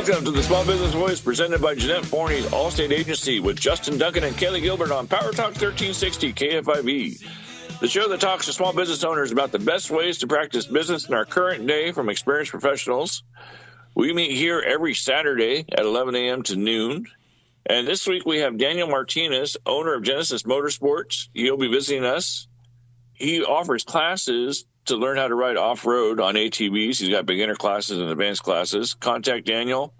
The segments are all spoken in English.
Welcome to the Small Business Voice presented by Jeanette Forney's Allstate Agency with Justin Duncan and Kelly Gilbert on Power Talk 1360 KFIV. The show that talks to small business owners about the best ways to practice business in our current day from experienced professionals. We meet here every Saturday at 11 a.m. to noon. And this week we have Daniel Martinez, owner of Genesis Motorsports. He'll be visiting us. He offers classes to learn how to ride off-road on ATVs. He's got beginner classes and advanced classes. Contact Daniel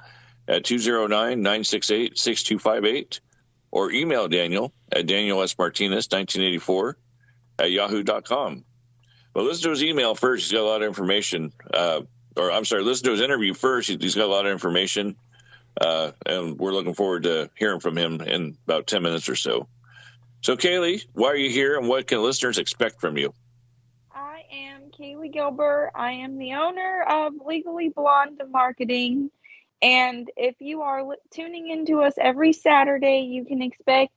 at 209-968-6258 or email Daniel at danielsmartinez1984 at yahoo.com. Well, listen to his email first. He's got a lot of information. Listen to his interview first. He's got a lot of information, and we're looking forward to hearing from him in about 10 minutes or so. So, Kaylee, why are you here, and what can listeners expect from you? I am Kaylee Gilbert. I am the owner of Legally Blonde Marketing, and if you are tuning into us every Saturday, you can expect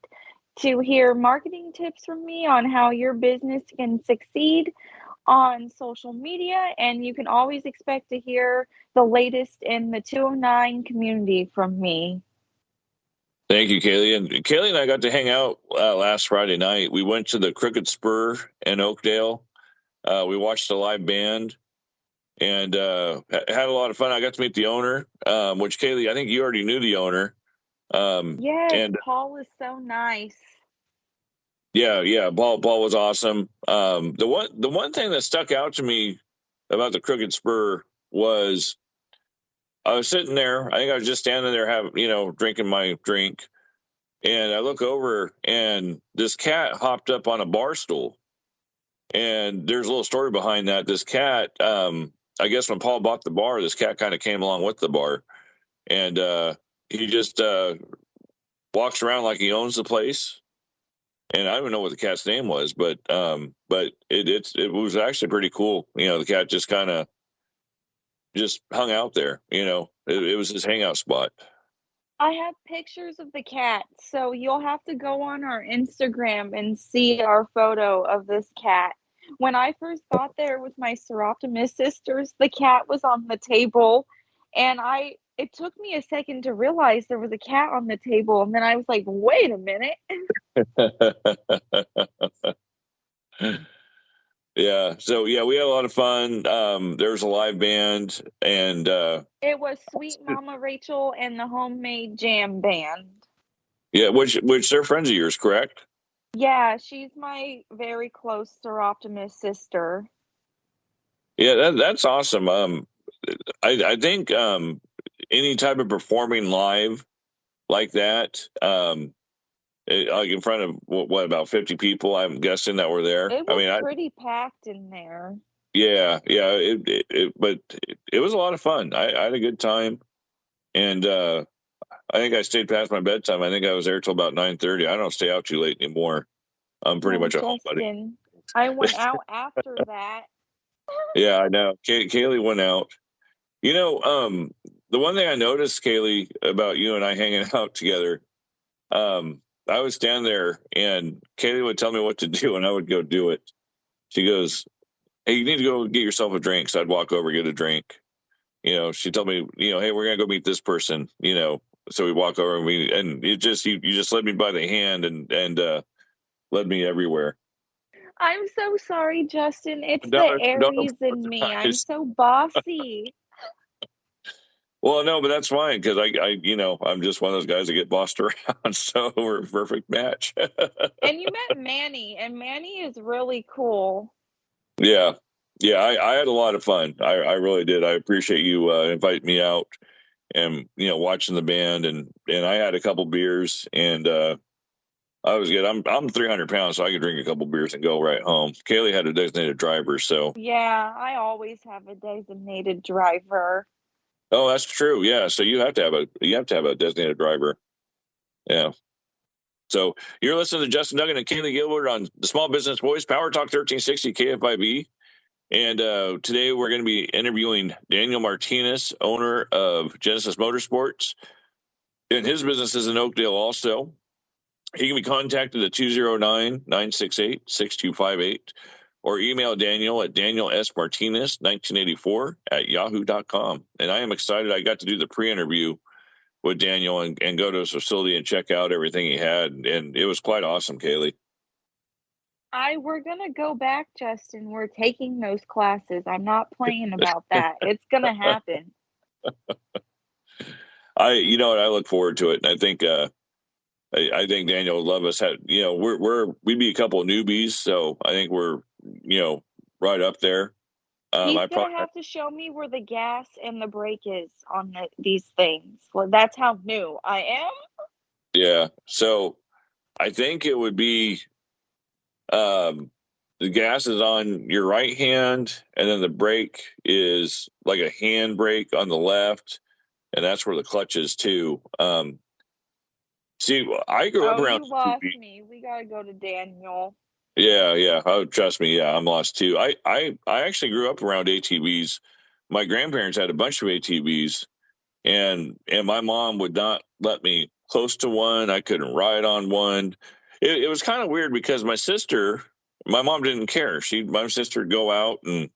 to hear marketing tips from me on how your business can succeed on social media, and you can always expect to hear the latest in the 209 community from me. Thank you, Kaylee. And Kaylee and I got to hang out last Friday night. We went to the Crooked Spur in Oakdale. We watched the live band and had a lot of fun. I got to meet the owner, which, Kaylee, I think you already knew the owner. Yes, and Paul is so nice. Yeah. Paul was awesome. The one thing that stuck out to me about the Crooked Spur was I was sitting there. I think I was just standing there, drinking my drink, and I look over, and this cat hopped up on a bar stool. And there's a little story behind that. This cat, I guess, when Paul bought the bar, this cat kind of came along with the bar, and he just walks around like he owns the place. And I don't even know what the cat's name was, but it was actually pretty cool. The cat just kind of just hung out there. It was his hangout spot. I have pictures of the cat, so you'll have to go on our Instagram and see our photo of this cat. When I first got there with my Seroptimus sisters, the cat was on the table, and it took me a second to realize there was a cat on the table, and then I was like, wait a minute. Yeah. So, we had a lot of fun. There was a live band, and it was Sweet Mama Rachel and the Homemade Jam Band. Yeah, which they're friends of yours, correct? Yeah, she's my very close Seroptimus sister. Yeah, that's awesome. I think any type of performing live like that, like in front of what about 50 people? I'm guessing that were there. It was pretty packed in there. Yeah. But it was a lot of fun. I had a good time, and I think I stayed past my bedtime. I think I was there till about 9:30. I don't stay out too late anymore. I'm pretty much a homebody. I went out after that. Yeah, I know. Kaylee went out. The one thing I noticed, Kaylee, about you and I hanging out together, I would stand there and Kaylee would tell me what to do and I would go do it. She goes, "Hey, you need to go get yourself a drink." So I'd walk over, get a drink. She told me, "Hey, we're going to go meet this person," so we walk over and you just led me by the hand and led me everywhere. I'm so sorry, Justin. It's the Aries in me. I'm so bossy. Well, no, but that's fine because I'm just one of those guys that get bossed around, so we're a perfect match. And you met Manny, and Manny is really cool. Yeah, I had a lot of fun. I really did. I appreciate you inviting me out and watching the band, and I had a couple beers, and I was good. I'm 300 pounds, so I could drink a couple beers and go right home. Kaylee had a designated driver, so yeah, I always have a designated driver. Oh, that's true. Yeah. So you have to have a designated driver. Yeah. So you're listening to Justin Duncan and Kaylee Gilbert on the Small Business Voice, Power Talk 1360 KFIV. And today we're going to be interviewing Daniel Martinez, owner of Genesis Motorsports. And his business is in Oakdale also. He can be contacted at 209-968-6258 or email Daniel at danielsmartinez1984@yahoo.com. And I am excited. I got to do the pre-interview with Daniel and go to his facility and check out everything he had. And it was quite awesome, Kaylee. We're gonna go back, Justin. We're taking those classes. I'm not playing about that. It's gonna happen. I look forward to it. And I think Daniel will love us. We'd be a couple of newbies. So I think we're, right up there. He's gonna have to show me where the gas and the brake is on these things. Well, that's how new I am. Yeah. So I think it would be, the gas is on your right hand, and then the brake is like a hand brake on the left, and that's where the clutch is too. See, I grew up around. You lost me. We gotta go to Daniel. Yeah. Oh, trust me. Yeah, I'm lost too. I actually grew up around ATVs. My grandparents had a bunch of ATVs, and my mom would not let me close to one. I couldn't ride on one. It was kind of weird because my mom didn't care. My sister would go out and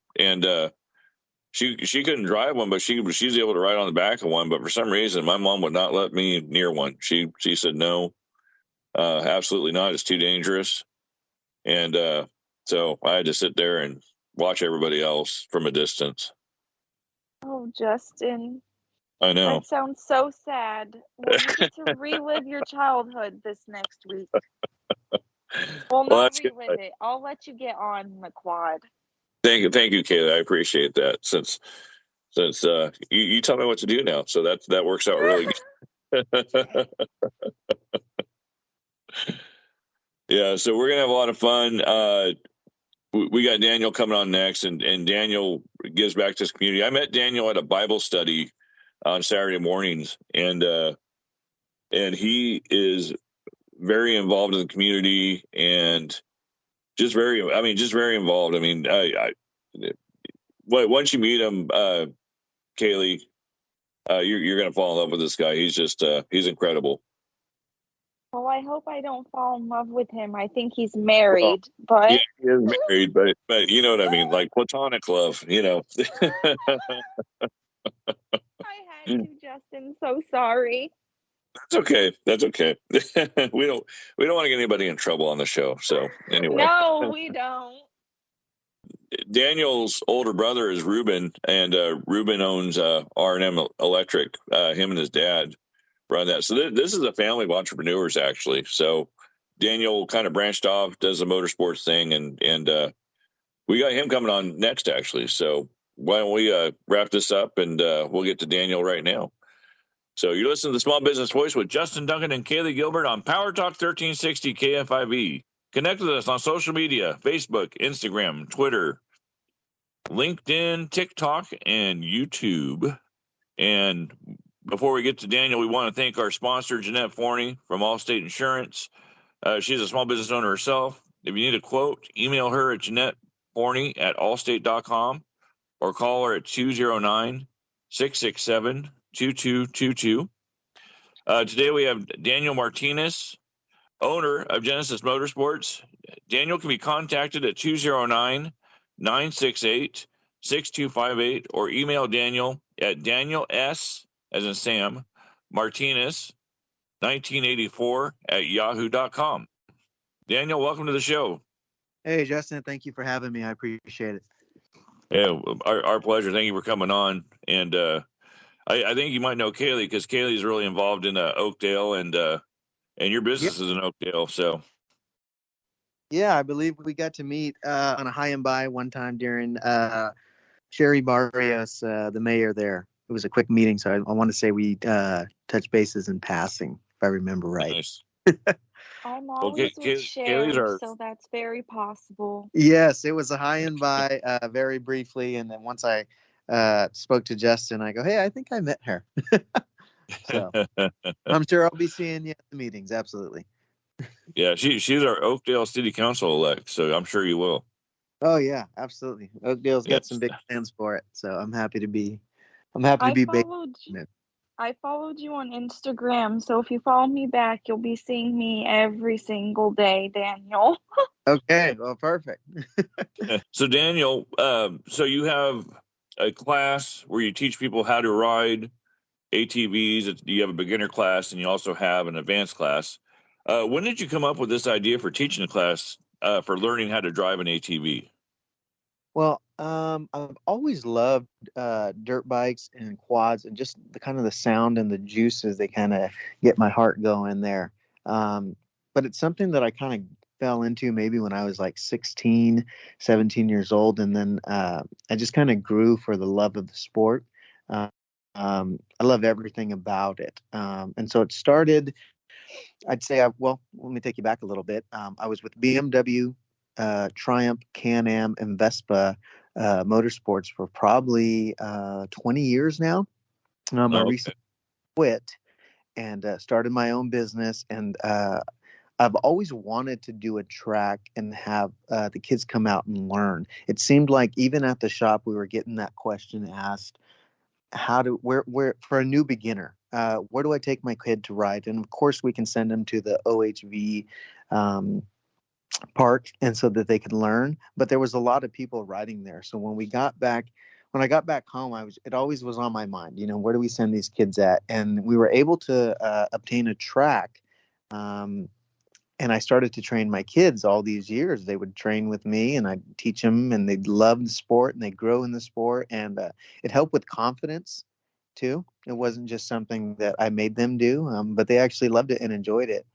she couldn't drive one, but she was able to ride on the back of one. But for some reason, my mom would not let me near one. She said no, absolutely not. It's too dangerous. And so I had to sit there and watch everybody else from a distance. Oh, Justin. I know. That sounds so sad. Well, you get to relive your childhood this next week. Well, not relive it. I'll let you get on the quad. Thank you, Kayla. I appreciate that. Since you tell me what to do now, so that works out really good. Yeah, so we're gonna have a lot of fun. We got Daniel coming on next, and Daniel gives back to his community. I met Daniel at a Bible study on Saturday mornings, and he is very involved in the community and just very involved. I mean, once you meet him, Kaylee, you're going to fall in love with this guy. He's just he's incredible. Well, I hope I don't fall in love with him. I think he's married, but yeah, he is married, but you know what I mean, like platonic love, I had to, Justin. So sorry. That's okay. we don't want to get anybody in trouble on the show. So anyway, no, we don't. Daniel's older brother is Ruben, and Ruben owns R&M Electric. Him and his dad run that. So this is a family of entrepreneurs, actually. So Daniel kind of branched off, does the motorsports thing, and we got him coming on next, actually. So why don't we wrap this up, and we'll get to Daniel right now. So you're listening to the Small Business Voice with Justin Duncan and Kaylee Gilbert on Power Talk 1360 KFIV. Connect with us on social media, Facebook, Instagram, Twitter, LinkedIn, TikTok, and YouTube. And before we get to Daniel, we want to thank our sponsor, Jeanette Forney from Allstate Insurance. She's a small business owner herself. If you need a quote, email her at JeanetteForney@allstate.com or call her at 209-667-2222. Today we have Daniel Martinez, owner of Genesis Motorsports. Daniel can be contacted at 209-968-6258 or email Daniel at Daniel S, as in Sam, Martinez 1984@yahoo.com. Daniel, welcome to the show. Hey, Justin, thank you for having me. I appreciate it. Yeah, our pleasure. Thank you for coming on. And I think you might know Kaylee, because Kaylee is really involved in Oakdale, and your business is in Oakdale. So yeah, I believe we got to meet on a high and by one time during Sherry Barrios, the mayor there. It was a quick meeting, so I want to say we touched bases in passing, if I remember right. Nice. I'm always with Sherry, so that's very possible. Yes, it was a high and by very briefly, and then once I spoke to Justin, I go, hey, I think I met her. So I'm sure I'll be seeing you at the meetings. Absolutely. Yeah, she's our Oakdale City Council elect, so I'm sure you will. Oh yeah, absolutely. Oakdale's got some big plans for it, so I'm happy to be. I followed I followed you on Instagram, so if you follow me back, you'll be seeing me every single day, Daniel. Okay, well, perfect. So Daniel, so you have a class where you teach people how to ride ATVs. You have a beginner class, and you also have an advanced class. When did you come up with this idea for teaching a class for learning how to drive an ATV? Well, I've always loved dirt bikes and quads, and just the kind of the sound and the juices, they kind of get my heart going there. But it's something that I kind of fell into maybe when I was like 16, 17 years old, and then I just kind of grew for the love of the sport. Uh, I love everything about it, and so it started. I'd say, well, let me take you back a little bit. I was with BMW, Triumph, Can-Am, and Vespa Motorsports for probably 20 years now. I Oh, okay. recently quit and started my own business. And I've always wanted to do a track and have the kids come out and learn. It seemed like even at the shop, we were getting that question asked, where for a new beginner, where do I take my kid to ride? And of course we can send them to the OHV park, and so that they could learn, but there was a lot of people riding there. So when I got back home, it always was on my mind, where do we send these kids at? And we were able to obtain a track, and I started to train my kids all these years. They would train with me and I'd teach them, and they love the sport and they grow in the sport. And it helped with confidence too. It wasn't just something that I made them do, but they actually loved it and enjoyed it.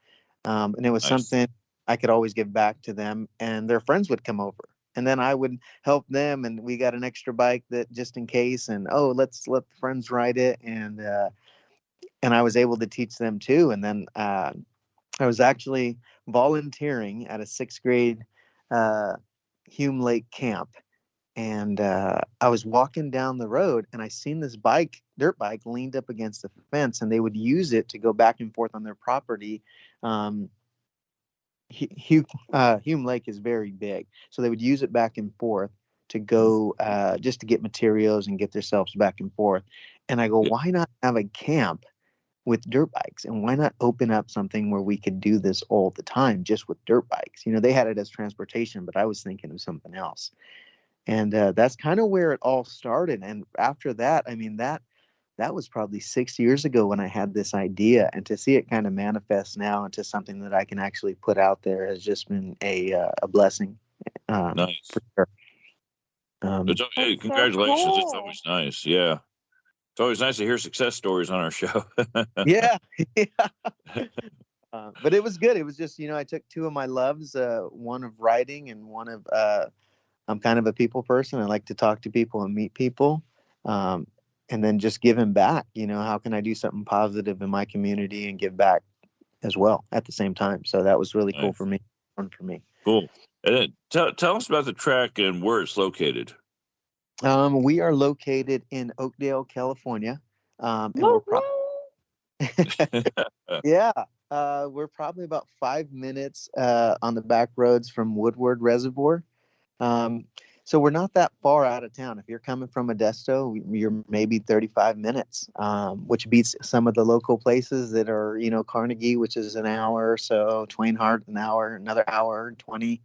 And it was Nice. something I could always give back to them, and their friends would come over. And then I would help them, and we got an extra bike that just in case, and let's let the friends ride it, and I was able to teach them too. And then I was actually volunteering at a sixth grade uh, Hume Lake camp. And I was walking down the road and I seen this dirt bike leaned up against the fence, and they would use it to go back and forth on their property. Um, Hume Lake is very big, so they would use it back and forth to go just to get materials and get themselves back and forth. And I go, Yeah. why not have a camp with dirt bikes, and why not open up something where we could do this all the time just with dirt bikes? They had it as transportation, but I was thinking of something else. And that's kind of where it all started. And after that, I mean, that was probably 6 years ago when I had this idea, and to see it kind of manifest now into something that I can actually put out there has just been a blessing, Nice. for sure. Hey, That's so congratulations. It's cool. always nice. Yeah. It's always nice to hear success stories on our show. Yeah, yeah. But it was good. It was just, I took two of my loves, one of writing and one of I'm kind of a people person. I like to talk to people and meet people. Um, and then just giving back, how can I do something positive in my community and give back as well at the same time? So that was really cool Nice. for me. Fun for me. Cool. And then tell us about the track and where it's located. We are located in Oakdale, California. And Woo woo. yeah, we're probably about 5 minutes on the back roads from Woodward Reservoir. Um, so we're not that far out of town. If you're coming from Modesto, you're maybe 35 minutes, which beats some of the local places that are, Carnegie, which is an hour or so, Twain Harte an hour, another hour and 20.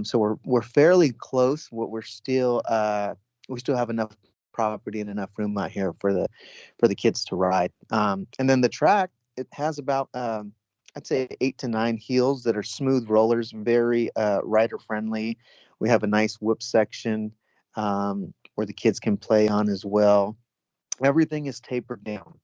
So we're fairly close. What we still have enough property and enough room out here for the kids to ride. And then the track, it has about I'd say 8 to 9 heels that are smooth rollers, very rider friendly. We have a nice whip section where the kids can play on as well. Everything is tapered down.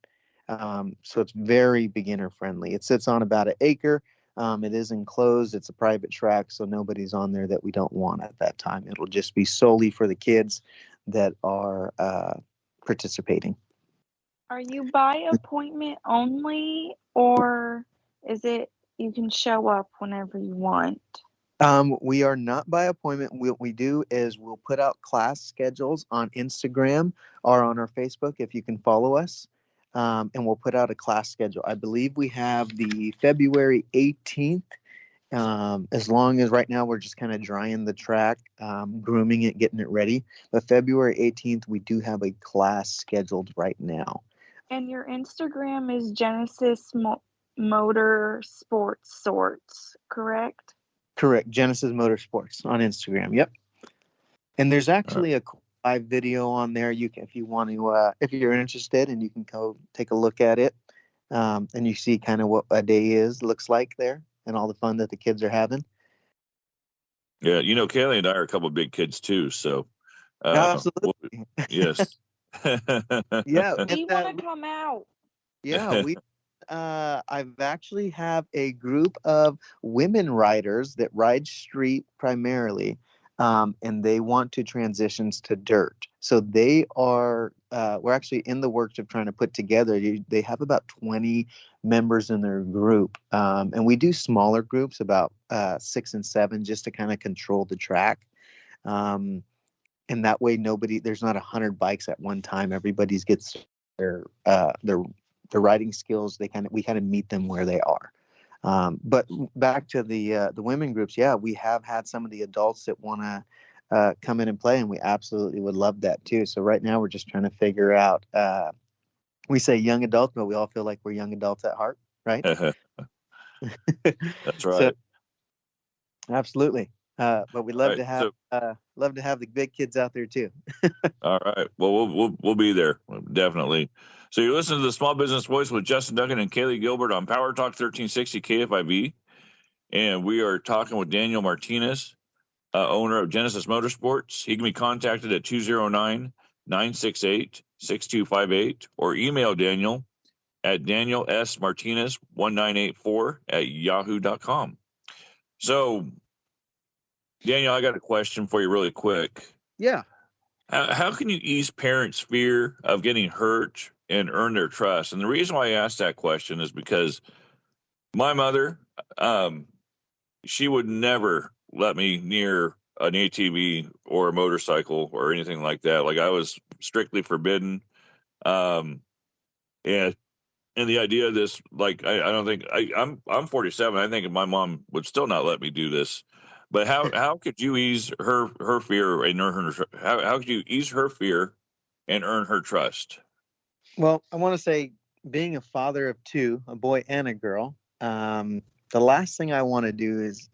So it's very beginner friendly. It sits on about an acre. It is enclosed. It's a private track, so nobody's on there that we don't want at that time. It'll just be solely for the kids that are participating. Are you by appointment only, or is it you can show up whenever you want? We are not by appointment. What we do is we'll put out class schedules on Instagram or on our Facebook if you can follow us. And we'll put out a class schedule. I believe we have the February 18th. As long as right now we're just kind of drying the track, grooming it, getting it ready. But February 18th, we do have a class scheduled right now. And your Instagram is Genesis Motor Sports Sorts, correct? Correct. Genesis Motorsports on Instagram. Yep. And there's actually a live video on there. You can, if you want to, if you're interested, and you can go take a look at it, and you see kind of what a day looks like there, and all the fun that the kids are having. Yeah, Kaylee and I are a couple of big kids too, so Absolutely. yes. Yeah, We want to come out. Yeah, I've actually have a group of women riders that ride street primarily, and they want to transition to dirt. So they are, we're actually in the works of trying to put together. They have about 20 members in their group, and we do smaller groups, about 6 and 7, just to kind of control the track. And that way, there's not 100 bikes at one time. Everybody's gets their riding skills. We kind of meet them where they are. But back to the women groups, yeah, we have had some of the adults that want to come in and play, and we absolutely would love that too. So right now we're just trying to figure out. We say young adults, but we all feel like we're young adults at heart, right? That's right. So, absolutely. But we'd love to have the big kids out there too. All right. Well, we'll be there, definitely. So you're listening to the Small Business Voice with Justin Duncan and Kaylee Gilbert on Power Talk 1360 KFIV, and we are talking with Daniel Martinez, owner of Genesis Motorsports. He can be contacted at 209-968-6258 or email Daniel at danielsmartinez1984@yahoo.com. So, Daniel, I got a question for you really quick. Yeah. How can you ease parents' fear of getting hurt and earn their trust? And the reason why I asked that question is because my mother, she would never let me near an ATV or a motorcycle or anything like that. Like, I was strictly forbidden. And the idea of this, like, I don't think I'm 47. I think my mom would still not let me do this. But how could you ease her fear and earn her? How could you ease her fear and earn her trust? Well, I want to say, being a father of 2, a boy and a girl, the last thing I want to do is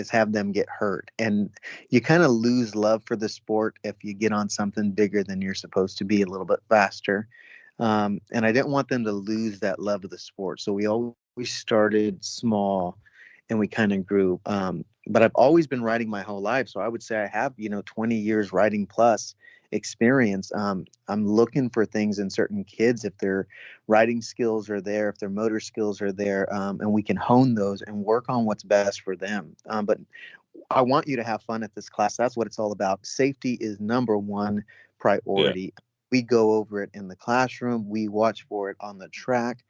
have them get hurt. And you kind of lose love for the sport if you get on something bigger than you're supposed to be, a little bit faster. And I didn't want them to lose that love of the sport. So we always started small, and we kind of grew. But I've always been riding my whole life. So I would say I have, 20 years riding plus experience. I'm looking for things in certain kids, if their riding skills are there, if their motor skills are there, and we can hone those and work on what's best for them. But I want you to have fun at this class. That's what it's all about. Safety is number one priority. Yeah. We go over it in the classroom. We watch for it on the track.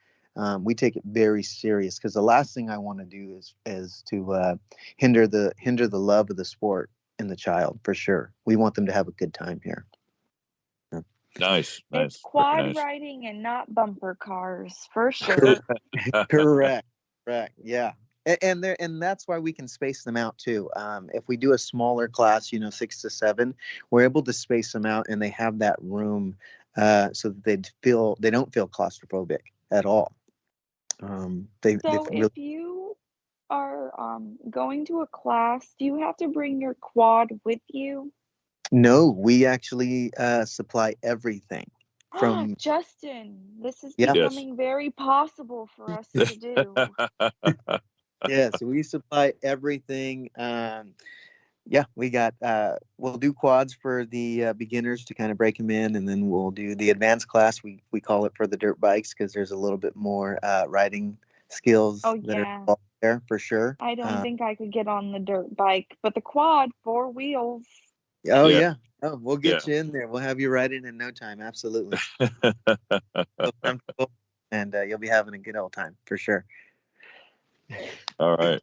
We take it very serious, because the last thing I want to do is to hinder the love of the sport in the child, for sure. We want them to have a good time here. Nice. It's quad riding and not bumper cars, for sure. Correct. Yeah. And that's why we can space them out too. If we do a smaller class, 6 to 7, we're able to space them out, and they have that room so that they don't feel claustrophobic at all. If you are going to a class, do you have to bring your quad with you? No, we actually supply everything. From Justin, this is becoming very possible for us to do. Yes, we supply everything. Yeah, we got. We'll do quads for the beginners to kind of break them in, and then we'll do the advanced class. We call it for the dirt bikes, because there's a little bit more riding skills that are involved there, for sure. I don't think I could get on the dirt bike, but the quad, 4 wheels. Oh yeah. Oh, we'll get you in there. We'll have you riding in no time. Absolutely. And you'll be having a good old time, for sure. All right.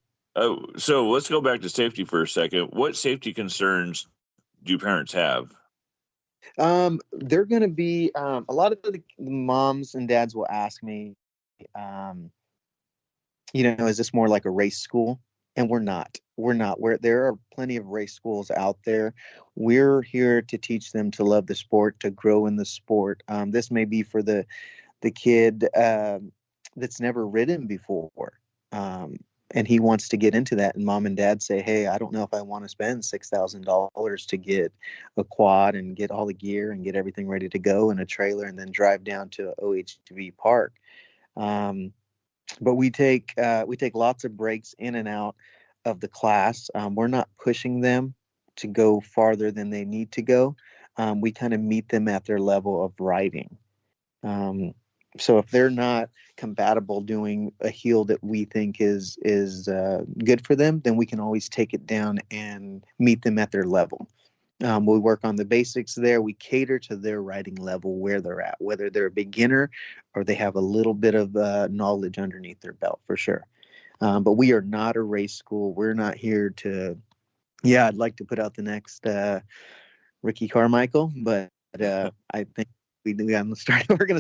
So let's go back to safety for a second. What safety concerns do parents have? They're going to be a lot of the moms and dads will ask me, is this more like a race school? And we're not. There are plenty of race schools out there. We're here to teach them to love the sport, to grow in the sport. This may be for the the kid that's never ridden before. And he wants to get into that, and mom and dad say, hey, I don't know if I want to spend $6,000 to get a quad and get all the gear and get everything ready to go in a trailer and then drive down to OHV Park. But we take lots of breaks in and out of the class. We're not pushing them to go farther than they need to go. We kind of meet them at their level of riding. So if they're not compatible doing a heel that we think is good for them, then we can always take it down and meet them at their level. We work on the basics there. We cater to their riding level where they're at, whether they're a beginner or they have a little bit of knowledge underneath their belt, for sure. But we are not a race school. We're not here to, I'd like to put out the next Ricky Carmichael, but I think we're going to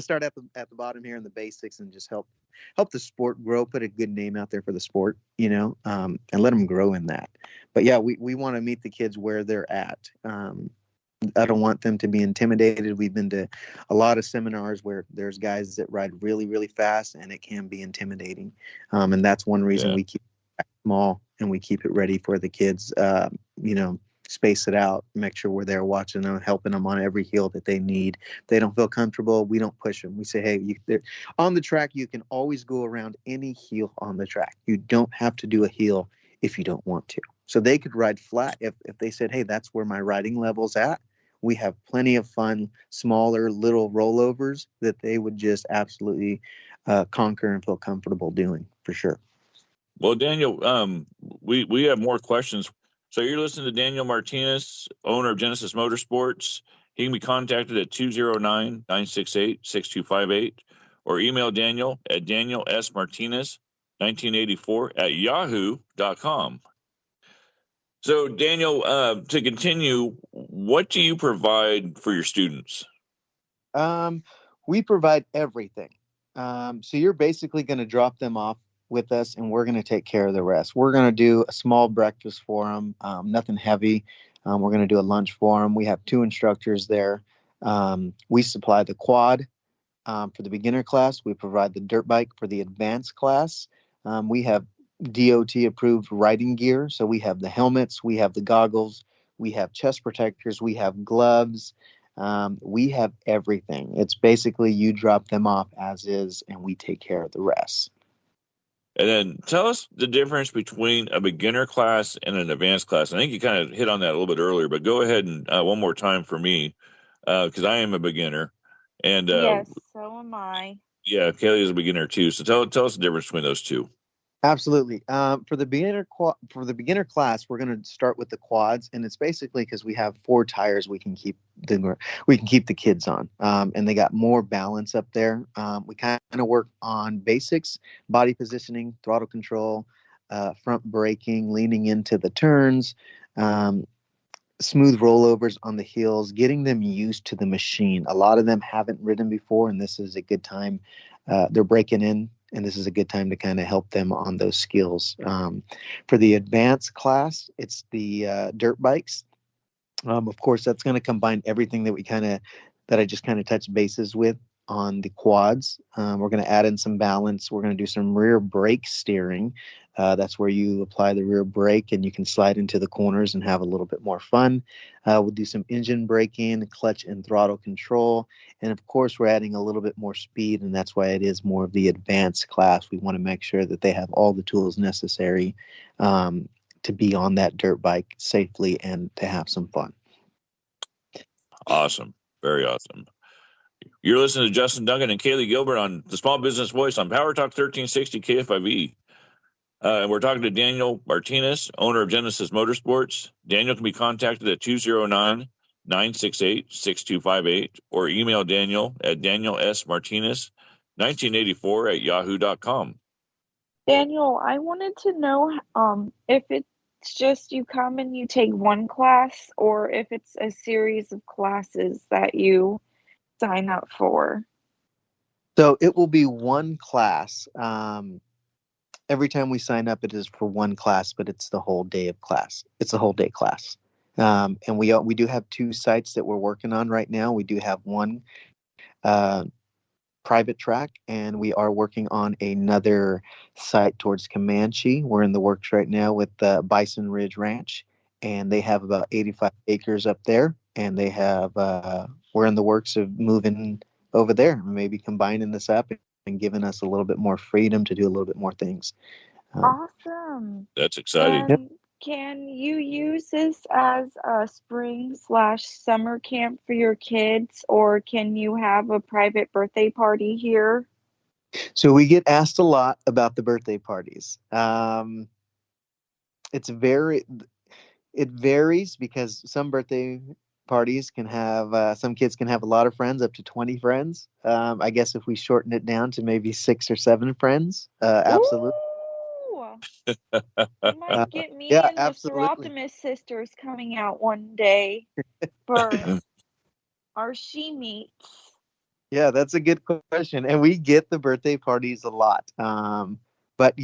start at the bottom here in the basics and just help the sport grow, put a good name out there for the sport, and let them grow in that. But yeah, we want to meet the kids where they're at. I don't want them to be intimidated. We've been to a lot of seminars where there's guys that ride really, really fast, and it can be intimidating. And that's one reason we keep it small and we keep it ready for the kids, space it out, make sure we're there watching them, helping them on every heel that they need. If they don't feel comfortable, we don't push them. We say, hey, on the track, you can always go around any heel on the track. You don't have to do a heel if you don't want to. So they could ride flat if they said, hey, that's where my riding level's at. We have plenty of fun, smaller little rollovers that they would just absolutely conquer and feel comfortable doing, for sure. Well, Daniel, we have more questions. So you're listening to Daniel Martinez, owner of Genesis Motorsports. He can be contacted at 209-968-6258 or email Daniel at danielsmartinez1984@yahoo.com. So, Daniel, to continue, what do you provide for your students? We provide everything. So you're basically going to drop them off with us, and we're going to take care of the rest. We're going to do a small breakfast for them, nothing heavy. We're going to do a lunch for them. We have 2 instructors there. We supply the quad for the beginner class. We provide the dirt bike for the advanced class. We have DOT approved riding gear. So we have the helmets, we have the goggles, we have chest protectors, we have gloves. We have everything. It's basically you drop them off as is, and we take care of the rest. And then tell us the difference between a beginner class and an advanced class. I think you kind of hit on that a little bit earlier, but go ahead and one more time for me, because I am a beginner. And yes, so am I. Yeah, Kaylee is a beginner too. So tell us the difference between those two. Absolutely. For the beginner class, we're going to start with the quads, and it's basically because we have 4 tires we can keep the kids on, and they got more balance up there. We kind of work on basics, body positioning, throttle control, front braking, leaning into the turns, smooth rollovers on the heels, getting them used to the machine. A lot of them haven't ridden before, and this is a good time. They're breaking in, and this is a good time to kind of help them on those skills. For the advanced class, it's the dirt bikes. Of course, that's going to combine everything that I just kind of touched bases with on the quads. We're going to add in some balance. We're going to do some rear brake steering. That's where you apply the rear brake and you can slide into the corners and have a little bit more fun. We'll do some engine braking, clutch and throttle control. And of course, we're adding a little bit more speed, and that's why it is more of the advanced class. We want to make sure that they have all the tools necessary to be on that dirt bike safely and to have some fun. Awesome. Very awesome. You're listening to Justin Duncan and Kaylee Gilbert on the Small Business Voice on Power Talk 1360 KFIV. And we're talking to Daniel Martinez, owner of Genesis Motorsports. Daniel can be contacted at 209-968-6258 or email Daniel at danielsmartinez1984@yahoo.com. Daniel, I wanted to know if it's just you come and you take one class or if it's a series of classes that you sign up for. So it will be one class. Every time we sign up, it is for one class, but it's the whole day of class. It's a whole day class. And we do have 2 sites that we're working on right now. We do have one private track, and we are working on another site towards Comanche. We're in the works right now with Bison Ridge Ranch, and they have about 85 acres up there, and they have we're in the works of moving over there, maybe combining this up and giving us a little bit more freedom to do a little bit more things. Awesome. That's exciting. Yep. And can you use this as a spring/summer camp for your kids, or can you have a private birthday party here? So we get asked a lot about the birthday parties. It's very it varies because some birthday parties can have some kids can have a lot of friends, up to 20 friends. I guess if we shorten it down to maybe 6 or 7 friends, absolutely. Ooh, you Uh, might get me yeah, and the absolutely. Seroptimus sisters coming out one day for our she meets. Yeah, that's a good question. And we get the birthday parties a lot. But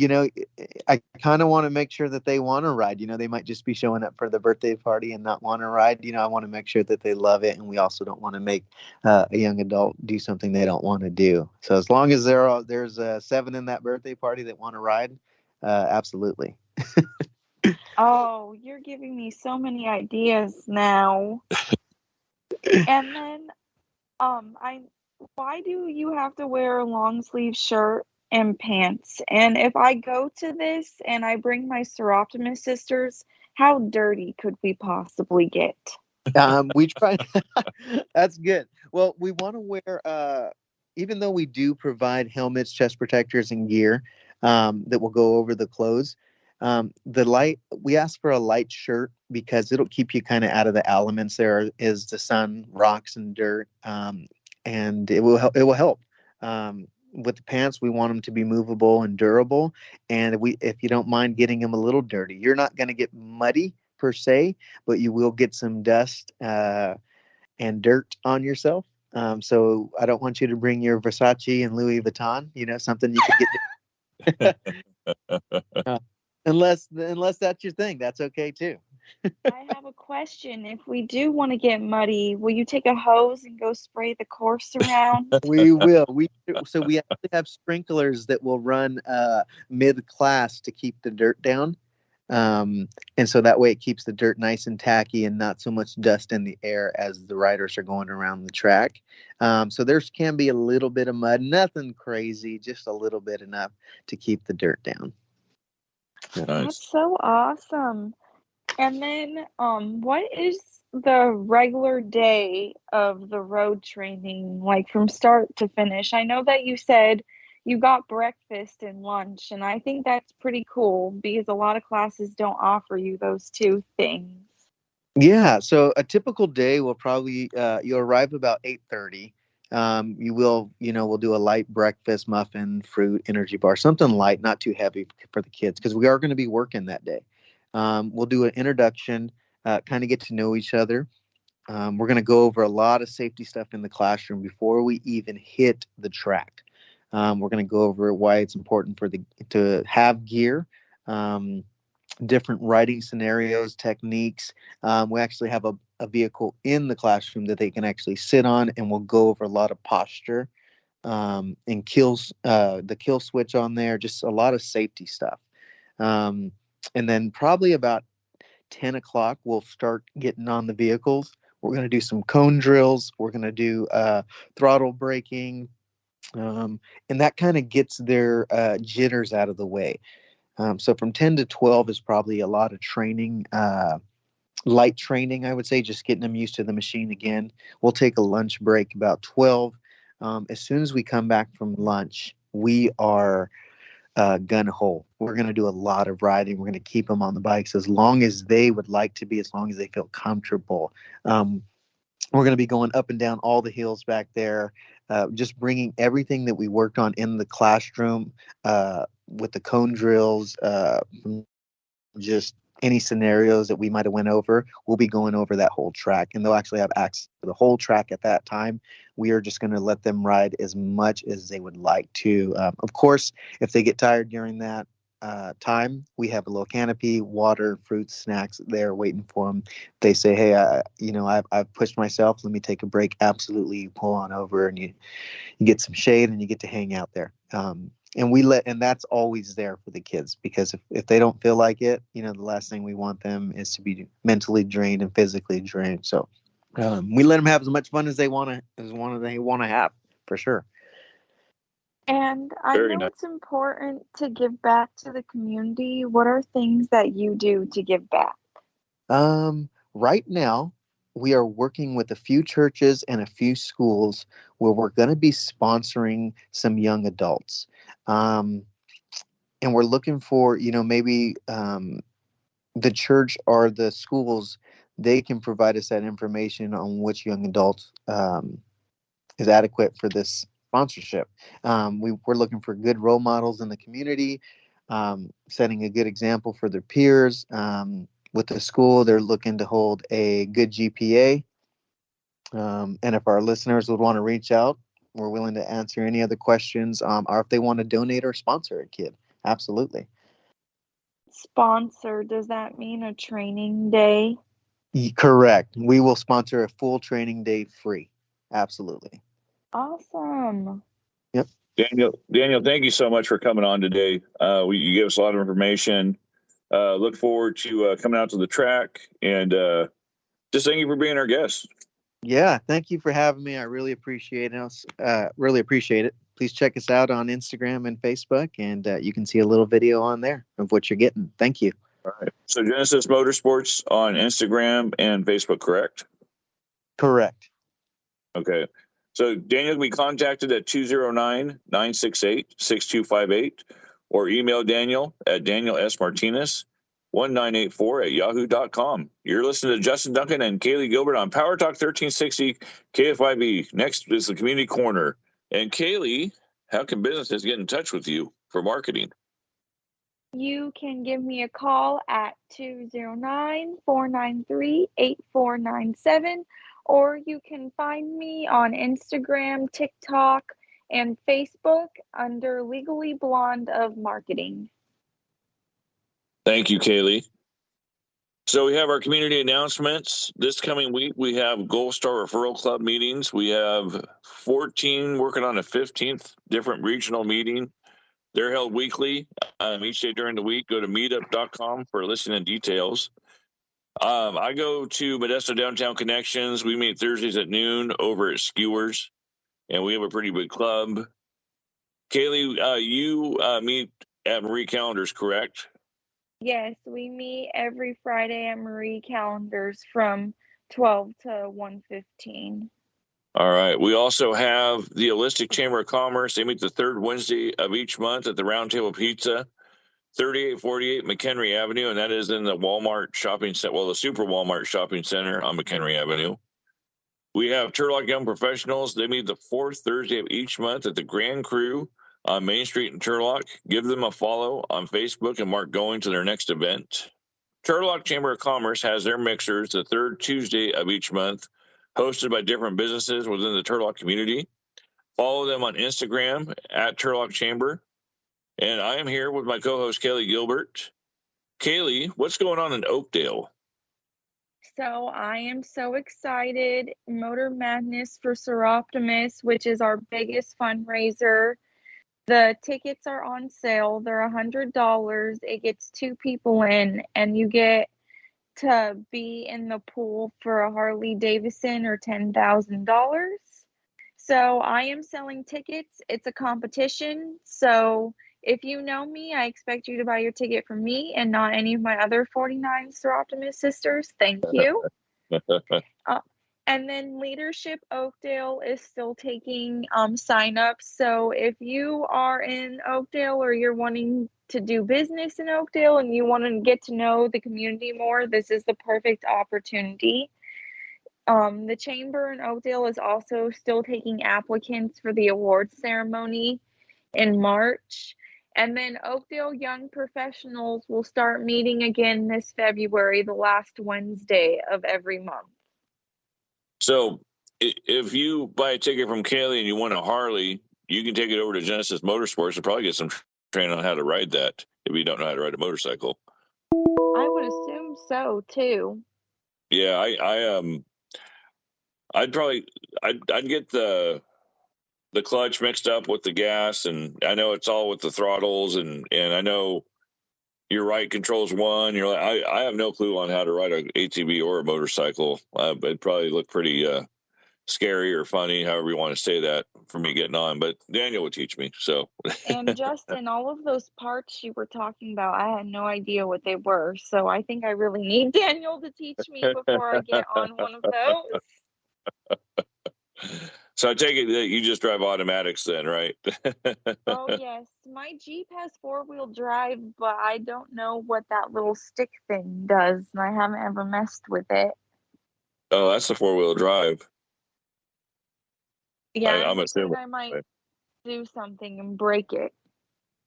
I kind of want to make sure that they want to ride. They might just be showing up for the birthday party and not want to ride. I want to make sure that they love it, and we also don't want to make a young adult do something they don't want to do. So as long as there's 7 in that birthday party that want to ride, absolutely. Oh, you're giving me so many ideas now. And then, I why do you have to wear a long sleeve shirt and pants? And if I go to this and I bring my Seroptimus sisters, how dirty could we possibly get? We try. That's good. Well, we want to wear, even though we do provide helmets, chest protectors, and gear that will go over the clothes. We ask for a light shirt because it'll keep you kind of out of the elements. There is the sun, rocks, and dirt, and it will help. It will help. With the pants, we want them to be movable and durable. And if you don't mind getting them a little dirty, you're not going to get muddy per se, but you will get some dust and dirt on yourself. So I don't want you to bring your Versace and Louis Vuitton, something you could get. Unless that's your thing, that's okay too. I have a question. If we do want to get muddy, will you take a hose and go spray the course around? We will. We actually have sprinklers that will run mid class to keep the dirt down. And so that way it keeps the dirt nice and tacky and not so much dust in the air as the riders are going around the track. So there can be a little bit of mud, nothing crazy, just a little bit enough to keep the dirt down. That's Nice. so awesome. And then, what is the regular day of the road training, like from start to finish? I know that you said you got breakfast and lunch, and I think that's pretty cool because a lot of classes don't offer you those two things. Yeah, so a typical day will probably you'll arrive about 8:30. We'll do a light breakfast, muffin, fruit, energy bar, something light, not too heavy for the kids because we are going to be working that day. We'll do an introduction, kind of get to know each other. We're going to go over a lot of safety stuff in the classroom before we even hit the track. We're going to go over why it's important to have gear. Different riding scenarios, techniques. We actually have a vehicle in the classroom that they can actually sit on, and we'll go over a lot of posture and the kill switch on there, just a lot of safety stuff. And then probably about 10 o'clock, we'll start getting on the vehicles. We're going to do some cone drills. We're going to do throttle braking. And that kind of gets their jitters out of the way. So from 10 to 12 is probably a lot of training, light training, I would say, just getting them used to the machine again. We'll take a lunch break about 12. As soon as we come back from lunch, we are gun ho. We're going to do a lot of riding. We're going to keep them on the bikes as long as they would like to be, as long as they feel comfortable. We're going to be going up and down all the hills back there, just bringing everything that we worked on in the classroom with the cone drills, just any scenarios that we might have went over. We'll be going over that whole track, and they'll actually have access to the whole track at that time. We are just going to let them ride as much as they would like to. Of course, if they get tired during that, time, we have a little canopy, water, fruits, snacks there waiting for them. They say, "Hey, I've pushed myself. Let me take a break." Absolutely, you pull on over and you get some shade and you get to hang out there. And that's always there for the kids, because if they don't feel like it, the last thing we want them is to be mentally drained and physically drained. So we let them have as much fun as they want to have, for sure. And I Very know nice. it's important to give back to the community. What are things that you do to give back? Right now, we are working with a few churches and a few schools where we're going to be sponsoring some young adults. And we're looking for, maybe the church or the schools, they can provide us that information on which young adult is adequate for this sponsorship. We're looking for good role models in the community, setting a good example for their peers. With the school, they're looking to hold a good GPA. And if our listeners would want to reach out, we're willing to answer any other questions, or if they want to donate or sponsor a kid. Absolutely. Sponsor, does that mean a training day? Correct. We will sponsor a full training day free. Absolutely. Awesome. Yep. Daniel, thank you so much for coming on today. You gave us a lot of information. Look forward to coming out to the track, and just thank you for being our guest. Yeah, thank you for having me. I really appreciate it. Really appreciate it. Please check us out on Instagram and Facebook, and you can see a little video on there of what you're getting. Thank you. All right. So Genesis Motorsports on Instagram and Facebook, correct? Correct. Okay. So Daniel can be contacted at 209-968-6258 or email Daniel at danielsmartinez1984@yahoo.com. You're listening to Justin Duncan and Kaylee Gilbert on Power Talk 1360 KFIV. Next is the Community Corner. And Kaylee, how can businesses get in touch with you for marketing? You can give me a call at 209-493-8497, or you can find me on Instagram, TikTok, and Facebook under Legally Blonde of Marketing. Thank you, Kaylee. So we have our community announcements. This coming week, we have Gold Star Referral Club meetings. We have 14 working on a 15th different regional meeting. They're held weekly, each day during the week. Go to meetup.com for listening details. I go to Modesto Downtown Connections. We meet Thursdays at noon over at Skewers, and we have a pretty big club. Kaylee, you meet at Marie Callender's, correct? Yes, we meet every Friday at Marie Callender's from 12 to 1:15. All right. We also have the Holistic Chamber of Commerce. They meet the third Wednesday of each month at the Round Table Pizza, 3848 McHenry Avenue, and that is in the Walmart shopping center, well, the Super Walmart shopping center on McHenry Avenue. We have Turlock Young Professionals. They meet the fourth Thursday of each month at the Grand Cru on Main Street in Turlock. Give them a follow on Facebook and mark going to their next event. Turlock Chamber of Commerce has their mixers the third Tuesday of each month, hosted by different businesses within the Turlock community. Follow them on Instagram at Turlock Chamber. And I am here with my co-host, Kaylee Gilbert. Kaylee, what's going on in Oakdale? So I am so excited. Motor Madness for Seroptimus, which is our biggest fundraiser. The tickets are on sale. They're $100. It gets 2 people in, and you get to be in the pool for a Harley Davidson or $10,000. So I am selling tickets. It's a competition. So if you know me, I expect you to buy your ticket from me and not any of my other 49 Seroptimus sisters. Thank you. And then Leadership Oakdale is still taking sign-ups. So if you are in Oakdale or you're wanting to do business in Oakdale and you want to get to know the community more, this is the perfect opportunity. The Chamber in Oakdale is also still taking applicants for the awards ceremony in March. And then Oakdale Young Professionals will start meeting again this February, the last Wednesday of every month. So if you buy a ticket from Kaylee and you want a Harley, you can take it over to Genesis Motorsports and probably get some training on how to ride that. if you don't know how to ride a motorcycle. I would assume so too. Yeah, I'd get the clutch mixed up with the gas, and I know it's all with the throttles, and I know your right controls one. You're like, I have no clue on how to ride an ATV or a motorcycle. It'd probably look pretty scary or funny, however you want to say that, for me getting on. But Daniel would teach me. So. And Justin, all of those parts you were talking about, I had no idea what they were. So I think I really need Daniel to teach me before I get on one of those. So I take it that you just drive automatics then, right? Oh, yes. My Jeep has four-wheel drive, but I don't know what that little stick thing does, and I haven't ever messed with it. Oh, that's the four-wheel drive. Yeah, I'm assuming I might do something and break it.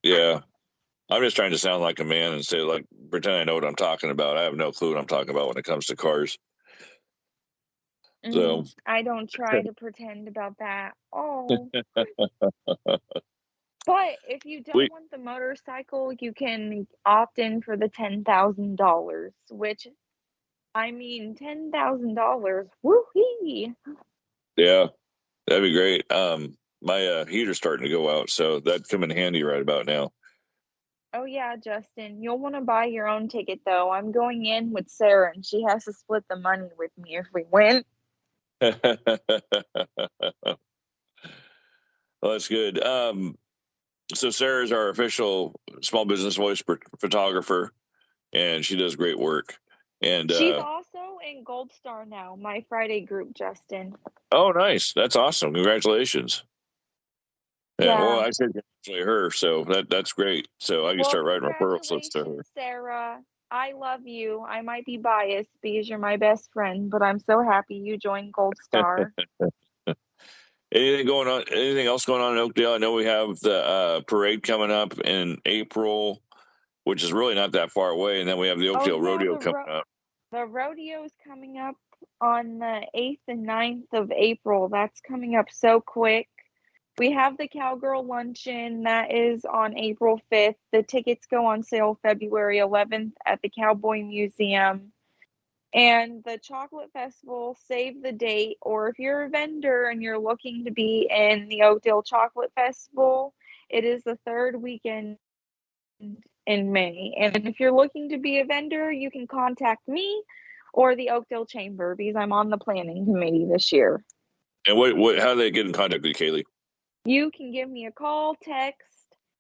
Yeah. I'm just trying to sound like a man and say, like, pretend I know what I'm talking about. I have no clue what I'm talking about when it comes to cars. So I don't try to pretend about that. Oh. But if you don't want the motorcycle, you can opt in for the $10,000, which, I mean, $10,000, woo-hee! Yeah, that'd be great. My heater's starting to go out, so that'd come in handy right about now. Oh yeah, Justin, you'll want to buy your own ticket though. I'm going in with Sarah, and she has to split the money with me if we win. Well, that's good. So Sarah's our official Small Business Voice photographer, and she does great work. And she's also in Gold Star now, my Friday group, Justin. Oh, nice! That's awesome. Congratulations. Yeah. Well, I said congratulate her, so that's great. So I can start writing referral slips to her. Sarah, I love you. I might be biased because you're my best friend, but I'm so happy you joined Gold Star. Anything else going on in Oakdale? I know we have the parade coming up in April, which is really not that far away, and then we have the Oakdale Rodeo coming up. The rodeo is coming up on the 8th and 9th of April. That's coming up so quick. We have the Cowgirl Luncheon. That is on April 5th. The tickets go on sale February 11th at the Cowboy Museum. And the Chocolate Festival, save the date. Or if you're a vendor and you're looking to be in the Oakdale Chocolate Festival, it is the third weekend in May. And if you're looking to be a vendor, you can contact me or the Oakdale Chamber because I'm on the planning committee this year. And how do they get in contact with you, Kaylee? You can give me a call, text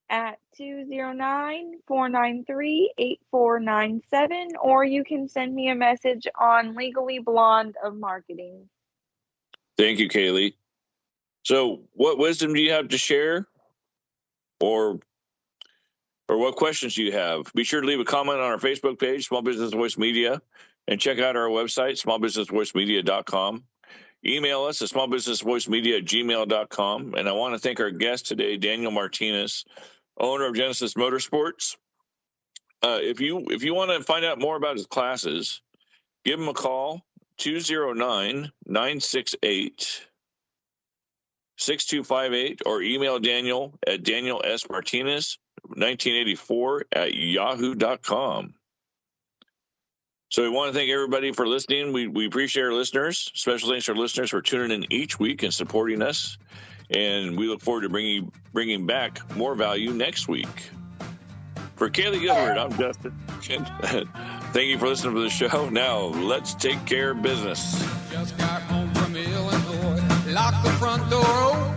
at 209-493-8497, or you can send me a message on Legally Blonde of Marketing. Thank you, Kaylee. So what wisdom do you have to share? Or what questions do you have? Be sure to leave a comment on our Facebook page, Small Business Voice Media, and check out our website, smallbusinessvoicemedia.com. Email us at smallbusinessvoicemedia@gmail.com. And I want to thank our guest today, Daniel Martinez, owner of Genesis Motorsports. If you want to find out more about his classes, give him a call, 209-968-6258, or email Daniel at danielsmartinez1984@yahoo.com. So we want to thank everybody for listening. We appreciate our listeners. Special thanks to our listeners for tuning in each week and supporting us. And we look forward to bringing back more value next week. For Kaylee Gilbert, I'm Justin. Thank you for listening to the show. Now, let's take care of business. Just got home from Illinois. Lock the front door open.